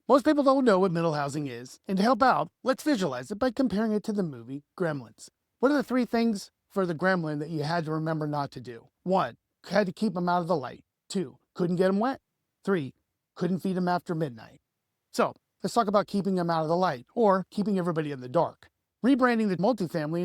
Most people don't know what middle housing is, and to help out, let's visualize it by comparing it to the movie Gremlins. What are the 3 things for the gremlin that you had to remember not to do? 1, had to keep them out of the light. 2, couldn't get them wet. 3, couldn't feed them after midnight. So, let's talk about keeping them out of the light, or keeping everybody in the dark. Rebranding the multifamily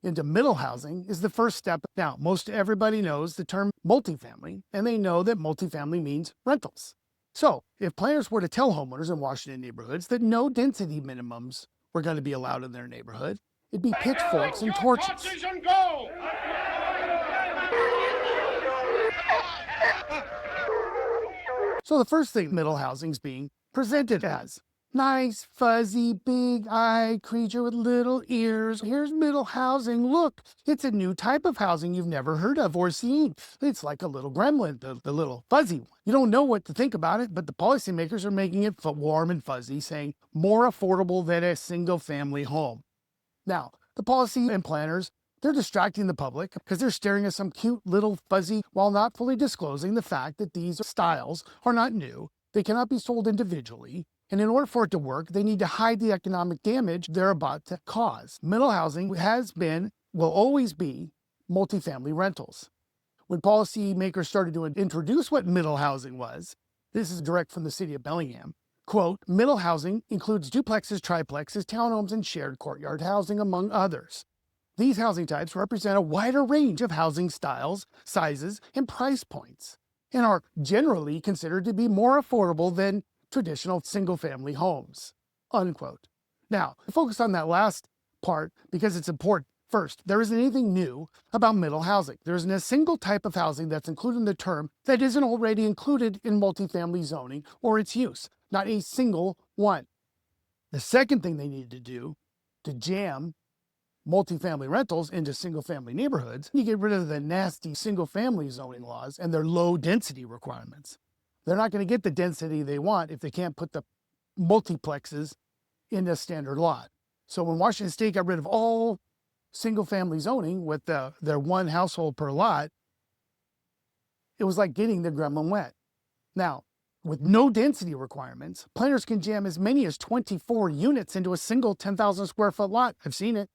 into middle housing is the first step. Now, most everybody knows the term multifamily, and they know that multifamily means rentals. So, if planners were to tell homeowners in Washington neighborhoods that no density minimums were going to be allowed in their neighborhood, it'd be pitchforks and torches. So the first thing middle housing's being presented as: nice, fuzzy, big-eyed creature with little ears. Here's middle housing. Look, it's a new type of housing you've never heard of or seen. It's like a little gremlin, the little fuzzy one. You don't know what to think about it, but the policymakers are making it warm and fuzzy, saying more affordable than a single-family home. Now, the policy and planners, they're distracting the public because they're staring at some cute little fuzzy while not fully disclosing the fact that these styles are not new. They cannot be sold individually. And in order for it to work, they need to hide the economic damage they're about to cause. Middle housing has been, will always be, multifamily rentals. When policymakers started to introduce what middle housing was, this is direct from the city of Bellingham, quote, middle housing includes duplexes, triplexes, townhomes, and shared courtyard housing, among others. These housing types represent a wider range of housing styles, sizes, and price points, and are generally considered to be more affordable than traditional single-family homes, unquote. Now, focus on that last part because it's important. First, there isn't anything new about middle housing. There isn't a single type of housing that's included in the term that isn't already included in multifamily zoning or its use, not a single one. The second thing they needed to do to jam multifamily rentals into single-family neighborhoods, you get rid of the nasty single-family zoning laws and their low-density requirements. They're not going to get the density they want if they can't put the multiplexes in a standard lot. So when Washington State got rid of all single-family zoning with their one household per lot, it was like getting the gremlin wet. Now, with no density requirements, planners can jam as many as 24 units into a single 10,000 square foot lot. I've seen it.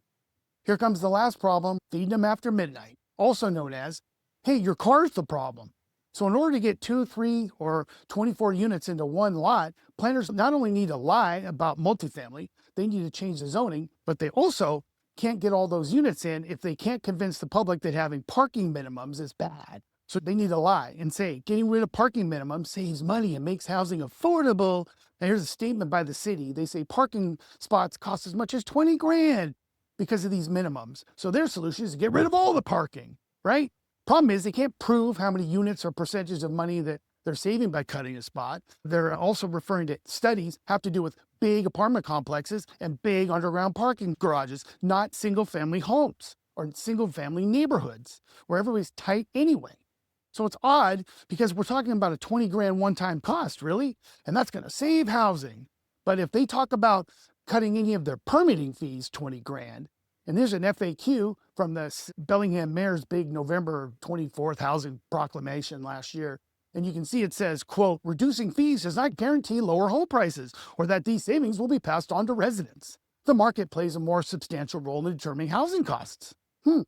Here comes the last problem, feeding them after midnight, also known as, hey, your car's the problem. So in order to get 2, 3, or 24 units into one lot, planners not only need to lie about multifamily, they need to change the zoning, but they also can't get all those units in if they can't convince the public that having parking minimums is bad. So they need to lie and say, getting rid of parking minimums saves money and makes housing affordable. Now here's a statement by the city. They say parking spots cost as much as 20 grand because of these minimums. So their solution is to get rid of all the parking, right? Problem is they can't prove how many units or percentages of money that they're saving by cutting a spot. They're also referring to studies have to do with big apartment complexes and big underground parking garages, not single-family homes or single-family neighborhoods where everybody's tight anyway. So it's odd because we're talking about a 20 grand one-time cost, really, and that's going to save housing. But if they talk about cutting any of their permitting fees 20 grand, and there's an FAQ from the Bellingham Mayor's big November 24th housing proclamation last year, and you can see it says, quote, reducing fees does not guarantee lower home prices or that these savings will be passed on to residents. The market plays a more substantial role in determining housing costs. Well,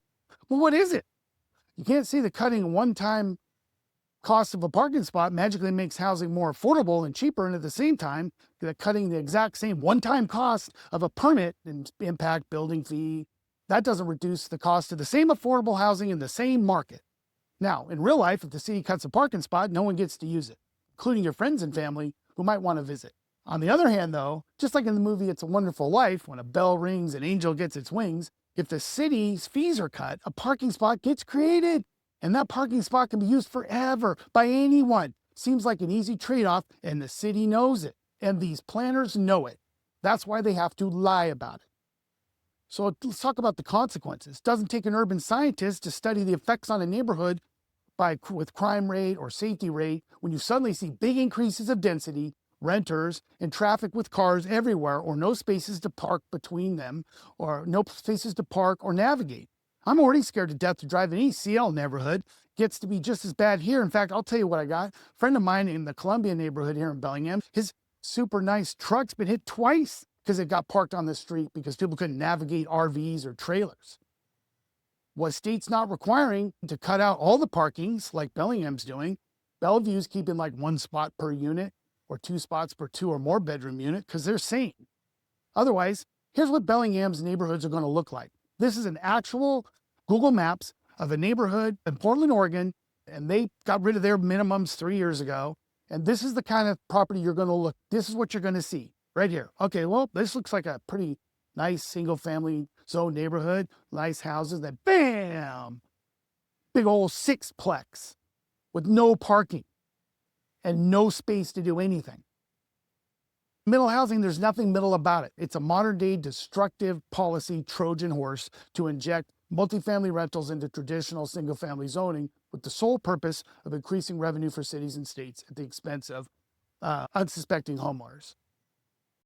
what is it? You can't see the cutting one-time cost of a parking spot magically makes housing more affordable and cheaper, and at the same time, cutting the exact same one-time cost of a permit and impact building fee, that doesn't reduce the cost of the same affordable housing in the same market. Now, in real life, if the city cuts a parking spot, no one gets to use it, including your friends and family who might want to visit. On the other hand, though, just like in the movie It's a Wonderful Life, when a bell rings and angel gets its wings, if the city's fees are cut, a parking spot gets created. And that parking spot can be used forever by anyone. Seems like an easy trade-off, and the city knows it. And these planners know it. That's why they have to lie about it. So let's talk about the consequences. It doesn't take an urban scientist to study the effects on a neighborhood with crime rate or safety rate when you suddenly see big increases of density, renters, and traffic with cars everywhere, or no spaces to park between them, or no spaces to park or navigate. I'm already scared to death to drive in any CL neighborhood. Gets to be just as bad here. In fact, I'll tell you what I got. A friend of mine in the Columbia neighborhood here in Bellingham, his super nice truck's been hit twice because it got parked on the street because people couldn't navigate RVs or trailers. Was states not requiring to cut out all the parkings like Bellingham's doing? Bellevue's keeping like 1 spot per unit or 2 spots per 2 or more bedroom unit because they're sane. Otherwise, here's what Bellingham's neighborhoods are going to look like. This is an actual Google Maps of a neighborhood in Portland, Oregon, and they got rid of their minimums 3 years ago. And this is the kind of property you're going to look, this is what you're going to see right here. Okay, well, this looks like a pretty nice single family zone neighborhood, nice houses that bam, big old 6-plex with no parking and no space to do anything. Middle housing, there's nothing middle about it. It's a modern day destructive policy Trojan horse to inject multifamily rentals into traditional single family zoning with the sole purpose of increasing revenue for cities and states at the expense of unsuspecting homeowners.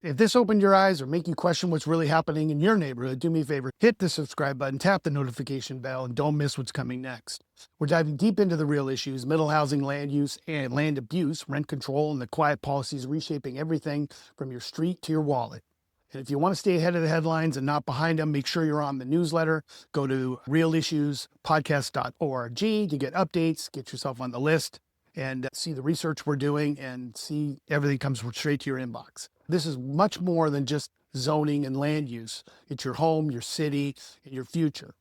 If this opened your eyes or make you question what's really happening in your neighborhood, do me a favor, hit the subscribe button, tap the notification bell, and don't miss what's coming next. We're diving deep into the real issues, middle housing, land use, and land abuse, rent control, and the quiet policies reshaping everything from your street to your wallet. And if you want to stay ahead of the headlines and not behind them, make sure you're on the newsletter. Go to realissuespodcast.org to get updates, get yourself on the list, and see the research we're doing and see everything comes straight to your inbox. This is much more than just zoning and land use. It's your home, your city, and your future.